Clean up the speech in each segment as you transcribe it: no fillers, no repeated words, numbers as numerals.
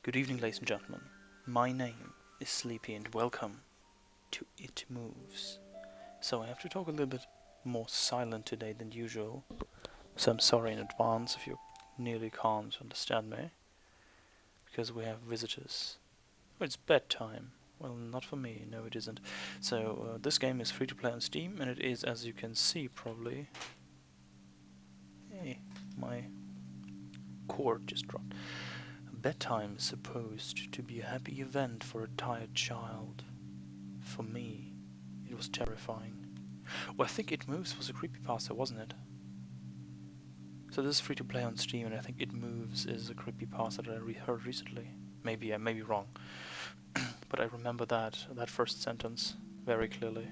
Good evening, ladies and gentlemen. My name is Sleepy and welcome to It Moves. So I have to talk a little bit more silent today than usual, so I'm sorry in advance if you nearly can't understand me, because we have visitors. Oh, it's bedtime. Well, not for me, no it isn't. So this game is free to play on Steam, and it is, as you can see probably... Hey, my cord just dropped. Bedtime is supposed to be a happy event for a tired child. For me, it was terrifying. Well, I think It Moves was a creepypasta, wasn't it? So this is free to play on Steam, and I think It Moves is a creepypasta that I heard recently. Maybe I may be wrong, but I remember that first sentence very clearly.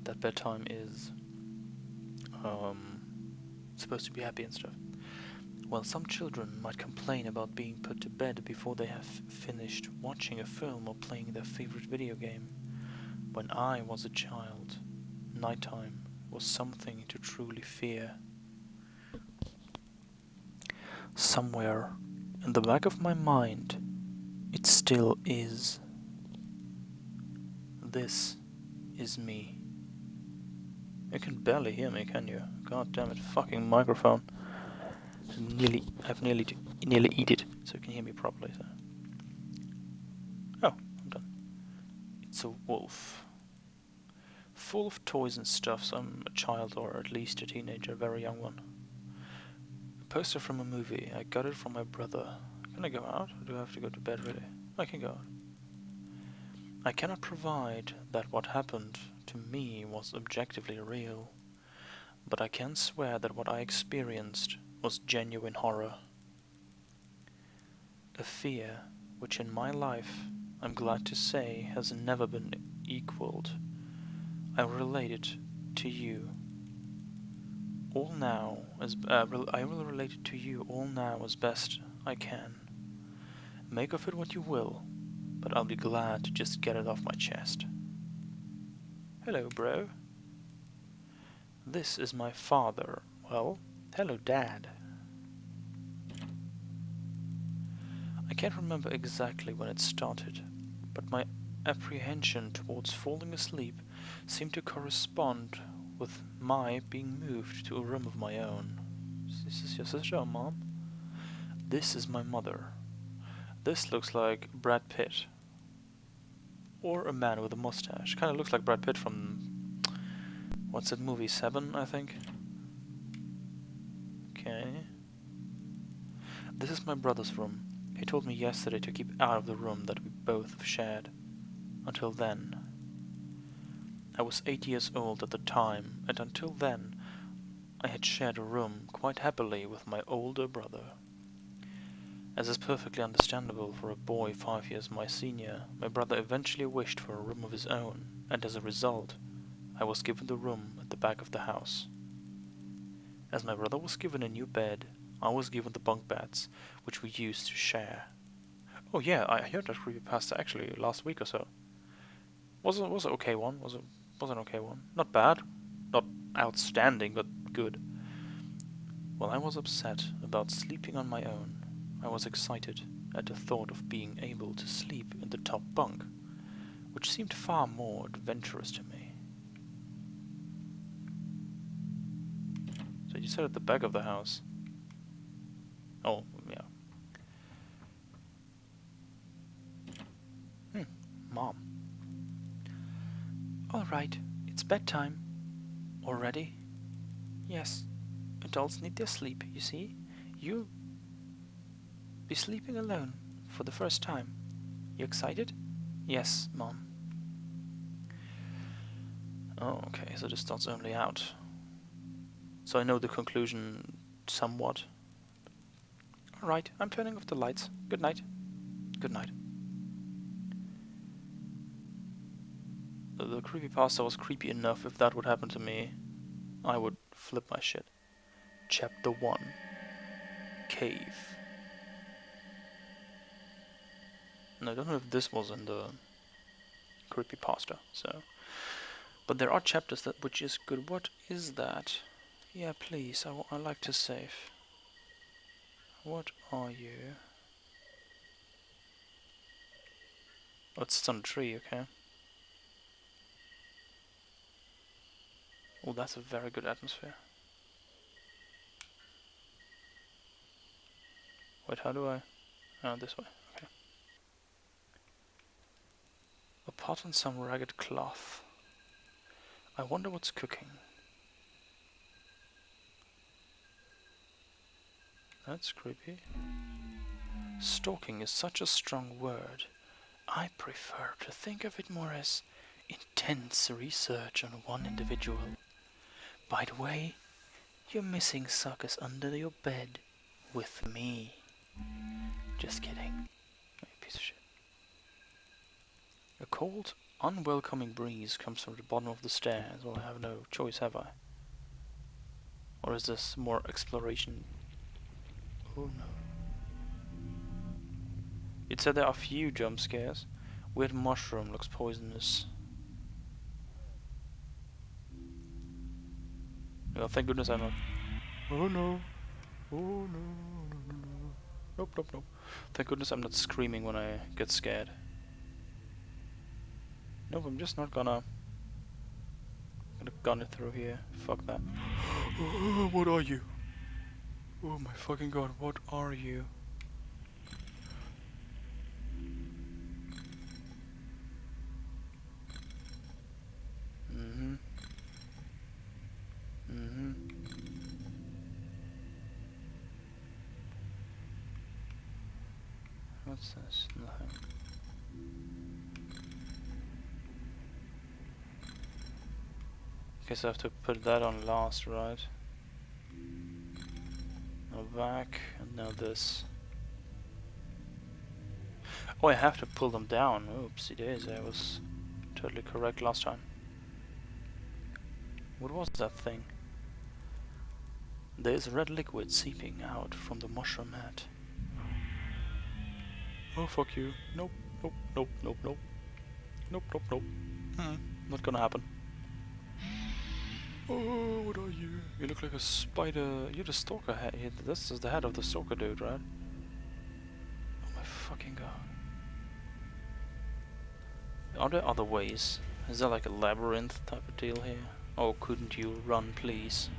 That bedtime is supposed to be happy and stuff. Well, some children might complain about being put to bed before they have finished watching a film or playing their favorite video game. When I was a child, nighttime was something to truly fear. Somewhere in the back of my mind, it still is. This is me. You can barely hear me, can you? God damn it, fucking microphone. I've nearly eat it, so you can hear me properly. So. Oh, I'm done. It's a wolf. Full of toys and stuff, so I'm a child, or at least a teenager, a very young one. A poster from a movie. I got it from my brother. Can I go out, or do I have to go to bed really? I can go out. I cannot provide that what happened to me was objectively real, but I can swear that what I experienced was genuine horror. A fear which in my life, I'm glad to say, has never been equaled. I will relate it to you all now as I will relate it to you all now as best I can. Make of it what you will, but I'll be glad to just get it off my chest. Hello, bro. This is my father. Well, hello, Dad. I can't remember exactly when it started, but my apprehension towards falling asleep seemed to correspond with my being moved to a room of my own. Is this your sister or mom? This is my mother. This looks like Brad Pitt. Or a man with a mustache. Kinda looks like Brad Pitt from... what's that movie? 7, I think? Okay. This is my brother's room. He told me yesterday to keep out of the room that we both have shared. Until then. I was 8 years old at the time, and until then I had shared a room quite happily with my older brother. As is perfectly understandable for a boy 5 years my senior, my brother eventually wished for a room of his own, and as a result, I was given the room at the back of the house. As my brother was given a new bed, I was given the bunk beds, which we used to share. Oh yeah, I heard that creepypasta actually last week or so. Was an okay one. Was an okay one. Not bad, not outstanding, but good. While I was upset about sleeping on my own, I was excited at the thought of being able to sleep in the top bunk, which seemed far more adventurous to me. So you said at the back of the house. Oh, yeah. Mom. All right, it's bedtime. Already? Yes. Adults need their sleep, you see. You'll be sleeping alone for the first time. You excited? Yes, Mom. Oh, okay, so this starts only out. So I know the conclusion somewhat. Alright, I'm turning off the lights. Good night. Good night. The creepypasta was creepy enough. If that would happen to me, I would flip my shit. Chapter 1. Cave. And I don't know if this was in the creepypasta, so... But there are chapters that which is good. What is that? Yeah, please, I like to save. What are you? it's on a tree, okay. Oh, that's a very good atmosphere. Wait, how do I... Oh, this way, okay. A pot and some ragged cloth. I wonder what's cooking. That's creepy. Stalking is such a strong word. I prefer to think of it more as intense research on one individual. By the way, your missing sock is under your bed with me. Just kidding. You piece of shit. A cold, unwelcoming breeze comes from the bottom of the stairs. Well, I have no choice, have I? Or is this more exploration? Oh no. It said there are few jump scares. Weird mushroom looks poisonous. Well, thank goodness I'm not. Oh no. Oh no, no, no, no. Nope, nope, nope. Thank goodness I'm not screaming when I get scared. Nope, I'm just not gonna gun it through here. Fuck that. Oh, what are you? Oh my fucking god, what are you? Mm-hmm. Mm-hmm. What's this? Nothing. Guess I have to put that on last, right? Now back, and now this. Oh, I have to pull them down. Oopsie daisy, I was totally correct last time. What was that thing? There's red liquid seeping out from the mushroom head. Oh, fuck you. Nope, nope, nope, nope, nope. Nope, nope, nope. Not gonna happen. Oh, what are you? You look like a spider. You're the stalker head. This is the head of the stalker dude, right? Oh my fucking god. Are there other ways? Is there like a labyrinth type of deal here? Oh, couldn't you run, please?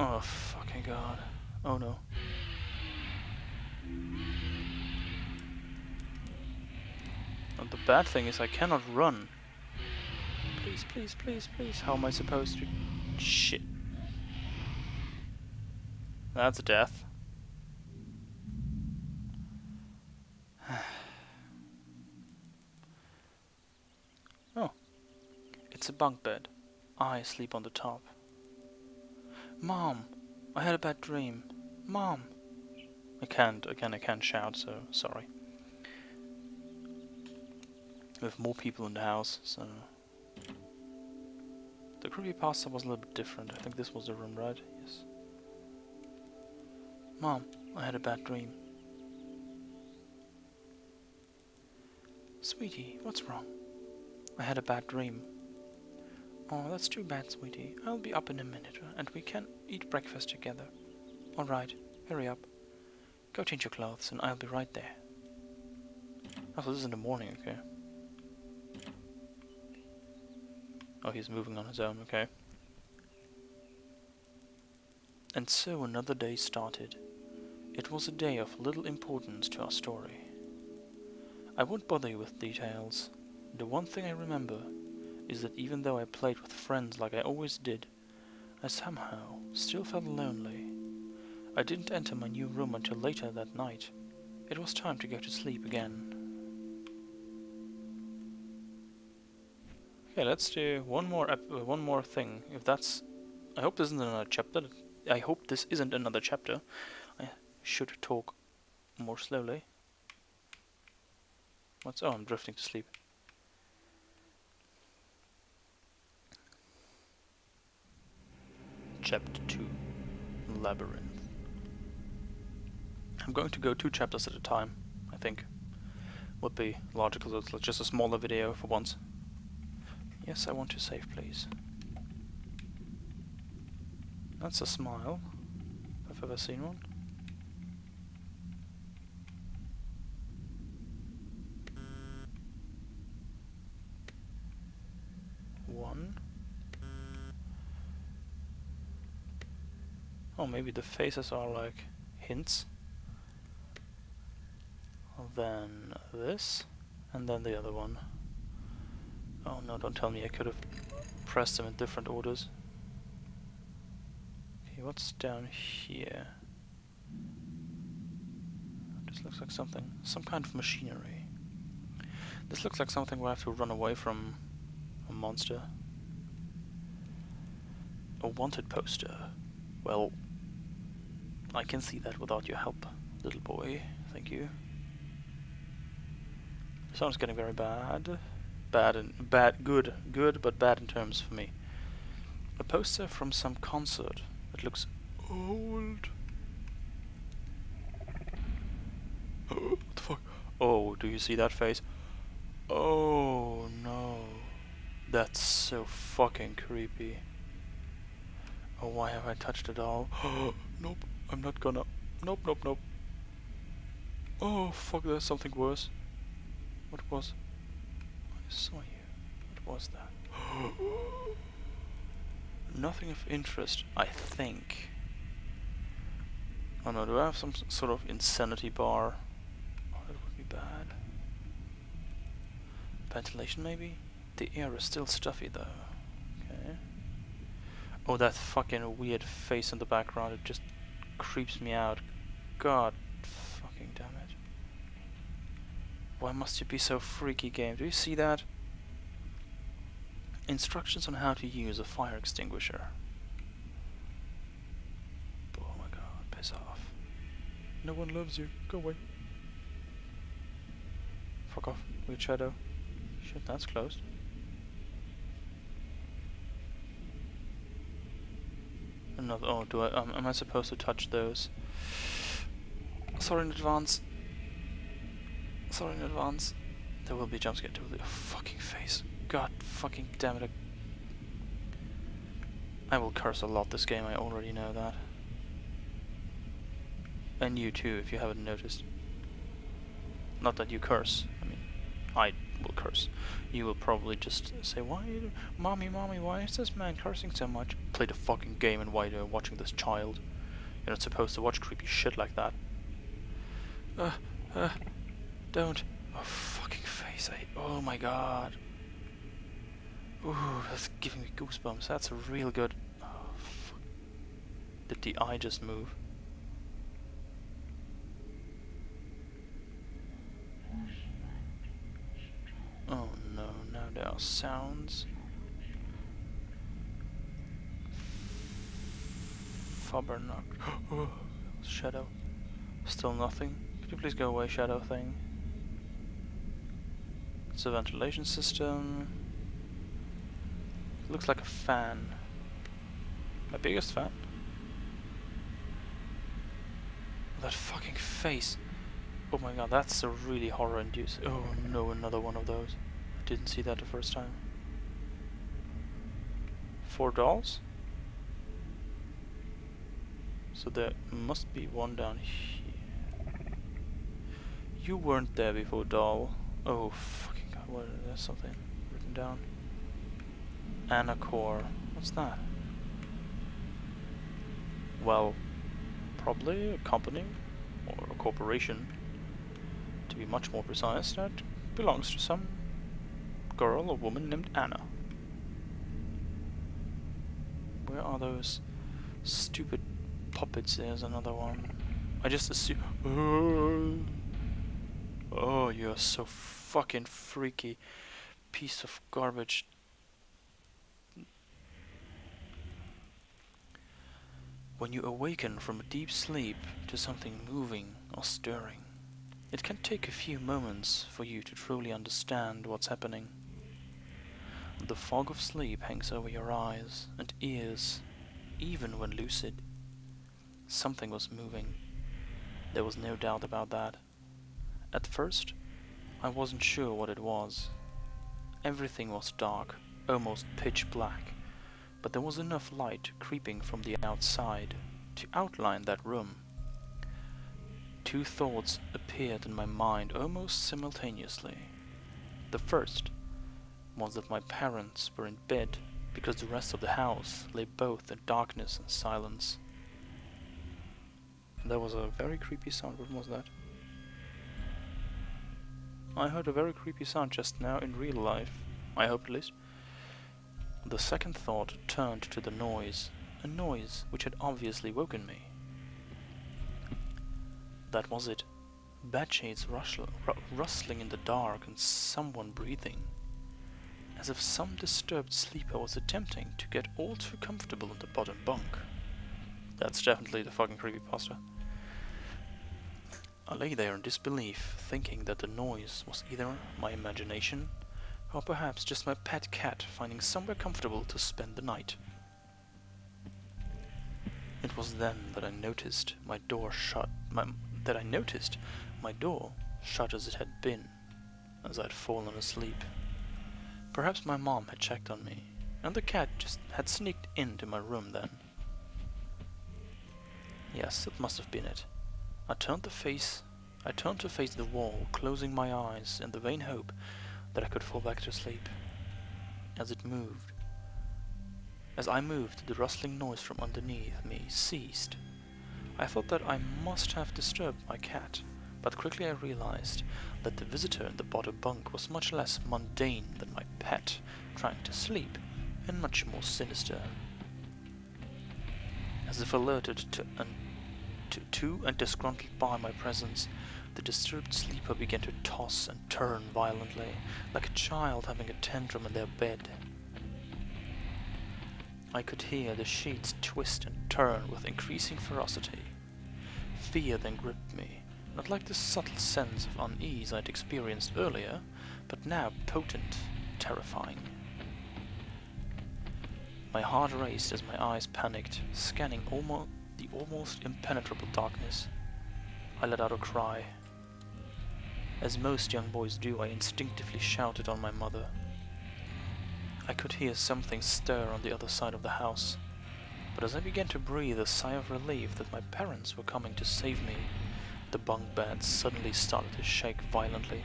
Oh, fucking god. Oh no. And the bad thing is I cannot run. Please, please, please, please. How am I supposed to? Shit. That's a death. Oh. It's a bunk bed. I sleep on the top. Mom! I had a bad dream. Mom! I can't shout, so sorry. We have more people in the house, so... The creepypasta was a little bit different. I think this was the room, right? Yes. Mom, I had a bad dream. Sweetie, what's wrong? I had a bad dream. Oh, that's too bad, sweetie. I'll be up in a minute, and we can eat breakfast together. Alright, hurry up. Go change your clothes, and I'll be right there. Oh, so this is in the morning, okay. Oh, he's moving on his own, okay. And so another day started. It was a day of little importance to our story. I won't bother you with details. The one thing I remember is that even though I played with friends like I always did, I somehow still felt lonely. I didn't enter my new room until later that night. It was time to go to sleep again. Okay, let's do one more thing. If that's, I hope this isn't another chapter. I hope this isn't another chapter. I should talk more slowly. What's? Oh, I'm drifting to sleep. Chapter 2, Labyrinth. I'm going to go 2 chapters at a time, I think. Would be logical, so it's just a smaller video for once. Yes, I want to save, please. That's a smile, if I've ever seen one. Oh, maybe the faces are like hints. Then this, and then the other one. Oh no, don't tell me I could have pressed them in different orders. Okay, what's down here? This looks like something, some kind of machinery. This looks like something where I have to run away from a monster. A wanted poster. Well, I can see that without your help, little boy. Thank you. Sounds getting very bad. Good, but bad in terms for me. A poster from some concert. It looks old. What the fuck? Oh, do you see that face? Oh no. That's so fucking creepy. Oh, why have I touched it all? Nope, I'm not gonna. Nope, nope, nope. Oh fuck, there's something worse. What was? I saw you. What was that? Nothing of interest, I think. Oh no, do I have some sort of insanity bar? Oh, that would be bad. Ventilation maybe? The air is still stuffy though. Okay. Oh, that fucking weird face in the background, it just creeps me out. God fucking damn it. Why must you be so freaky, game? Do you see that? Instructions on how to use a fire extinguisher. Oh my god, piss off. No one loves you. Go away. Fuck off, weird shadow. Shit, that's closed. Another. Oh, do I? Am I supposed to touch those? Sorry in advance. Sorry in advance. There will be a jump scare to the fucking face. God fucking damn it. I will curse a lot this game, I already know that. And you too, if you haven't noticed. Not that you curse. I mean, I will curse. You will probably just say, why, mommy, why is this man cursing so much? Play the fucking game, and why are you watching this child? You're not supposed to watch creepy shit like that. Don't. Oh, fucking face. Oh my god. Ooh, that's giving me goosebumps. That's real good. Oh, fuck. Did the eye just move? Oh no, now there are sounds. Fabernac. Shadow. Still nothing. Could you please go away, shadow thing? It's a ventilation system. It looks like a fan. My biggest fan. That fucking face. Oh my god, that's a really horror-inducing. Oh no, another one of those. I didn't see that the first time. 4 dolls? So there must be one down here. You weren't there before, doll. Oh fucking god, what is there? Something written down. Anacore. What's that? Well, probably a company or a corporation, to be much more precise, that belongs to some girl or woman named Anna. Where are those stupid puppets? There's another one. I just assume. Oh, you're so fucking freaky piece of garbage. When you awaken from a deep sleep to something moving or stirring, it can take a few moments for you to truly understand what's happening. The fog of sleep hangs over your eyes and ears, even when lucid. Something was moving. There was no doubt about that. At first, I wasn't sure what it was. Everything was dark, almost pitch black, but there was enough light creeping from the outside to outline that room. 2 thoughts appeared in my mind almost simultaneously. The first was that my parents were in bed because the rest of the house lay both in darkness and silence. That was a very creepy sound. What was that? I heard a very creepy sound just now in real life. I hope at least. The second thought turned to the noise. A noise which had obviously woken me. That was it. Bedshades rustling in the dark and someone breathing. As if some disturbed sleeper was attempting to get all too comfortable in the bottom bunk. That's definitely the fucking creepypasta. I lay there in disbelief, thinking that the noise was either my imagination, or perhaps just my pet cat finding somewhere comfortable to spend the night. It was then that I noticed my door shut as it had been, as I'd fallen asleep. Perhaps my mom had checked on me, and the cat just had sneaked into my room then. Yes, it must have been it. I turned to face the wall, closing my eyes in the vain hope that I could fall back to sleep. As I moved, the rustling noise from underneath me ceased. I thought that I must have disturbed my cat, but quickly I realized that the visitor in the bottom bunk was much less mundane than my pet trying to sleep, and much more sinister. As if alerted to and disgruntled by my presence, the disturbed sleeper began to toss and turn violently, like a child having a tantrum in their bed. I could hear the sheets twist and turn with increasing ferocity. Fear then gripped me, not like the subtle sense of unease I'd experienced earlier, but now potent, terrifying. My heart raced as my eyes panicked, scanning the almost impenetrable darkness. I let out a cry. As most young boys do, I instinctively shouted on my mother. I could hear something stir on the other side of the house, but as I began to breathe a sigh of relief that my parents were coming to save me, the bunk bed suddenly started to shake violently,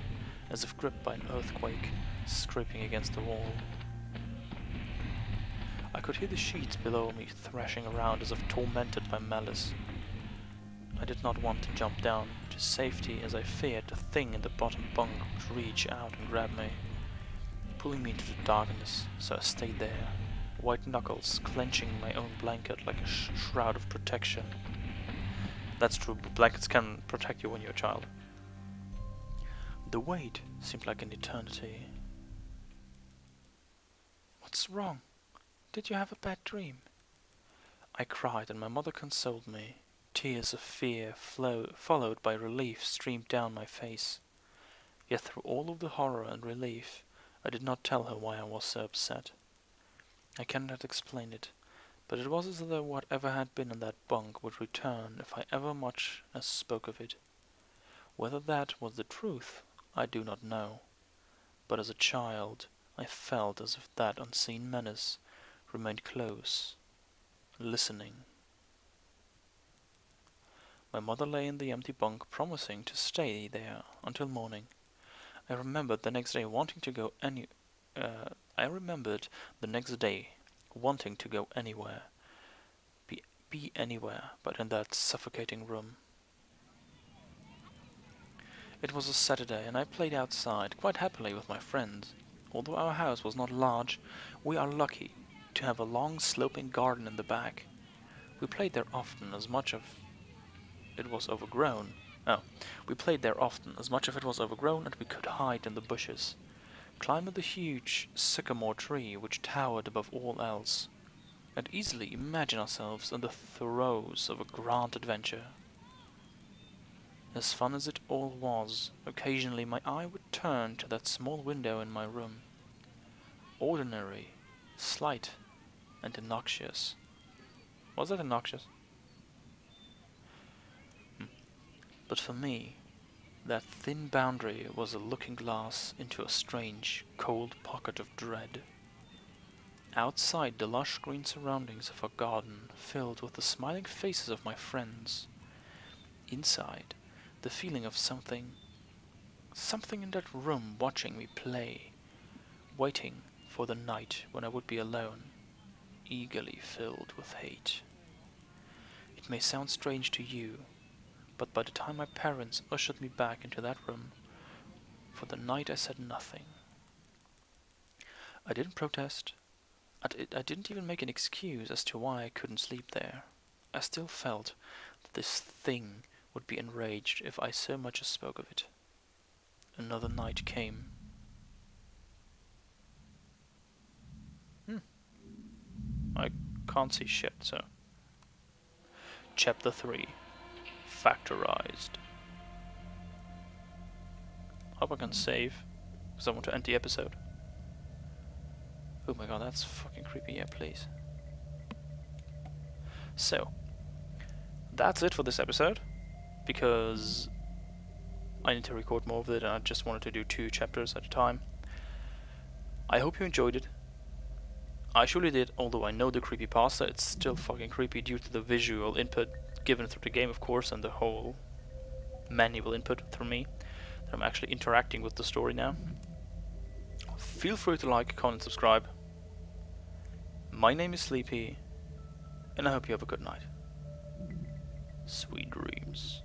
as if gripped by an earthquake, scraping against the wall. I could hear the sheets below me thrashing around as if tormented by malice. I did not want to jump down to safety, as I feared the thing in the bottom bunk would reach out and grab me, pulling me into the darkness, so I stayed there, white knuckles clenching my own blanket like a shroud of protection. That's true, but blankets can protect you when you're a child. The wait seemed like an eternity. "What's wrong? Did you have a bad dream?" I cried, and my mother consoled me. Tears of fear followed by relief streamed down my face. Yet through all of the horror and relief, I did not tell her why I was so upset. I cannot explain it, but it was as though whatever had been in that bunk would return if I ever much as spoke of it. Whether that was the truth, I do not know, but as a child I felt as if that unseen menace remained close, listening. My mother lay in the empty bunk, promising to stay there until morning. I remembered the next day wanting to go anywhere, be anywhere but in that suffocating room. It was a Saturday, and I played outside quite happily with my friends. Although our house was not large, we are lucky to have a long sloping garden in the back. We played there often as much of it was overgrown. We played there often as much of it was overgrown, and we could hide in the bushes, climb the huge sycamore tree which towered above all else, and easily imagine ourselves in the throes of a grand adventure. As fun as it all was, occasionally my eye would turn to that small window in my room. Ordinary, slight, and innoxious. Was that innoxious? But for me, that thin boundary was a looking glass into a strange, cold pocket of dread. Outside, the lush green surroundings of our garden filled with the smiling faces of my friends. Inside, the feeling of something in that room watching me play, waiting for the night when I would be alone, eagerly filled with hate. It may sound strange to you, but by the time my parents ushered me back into that room, for the night I said nothing. I didn't protest. I didn't even make an excuse as to why I couldn't sleep there. I still felt that this thing would be enraged if I so much as spoke of it. Another night came. I can't see shit, so... Chapter 3. Factorized. Hope I can save, because I want to end the episode. Oh my god, that's fucking creepy, yeah, please. So, that's it for this episode, because I need to record more of it and I just wanted to do 2 chapters at a time. I hope you enjoyed it. I surely did, although I know the creepypasta, it's still fucking creepy due to the visual input given through the game, of course, and the whole manual input through me, that I'm actually interacting with the story now. Feel free to like, comment, subscribe. My name is Sleepy, and I hope you have a good night. Sweet dreams.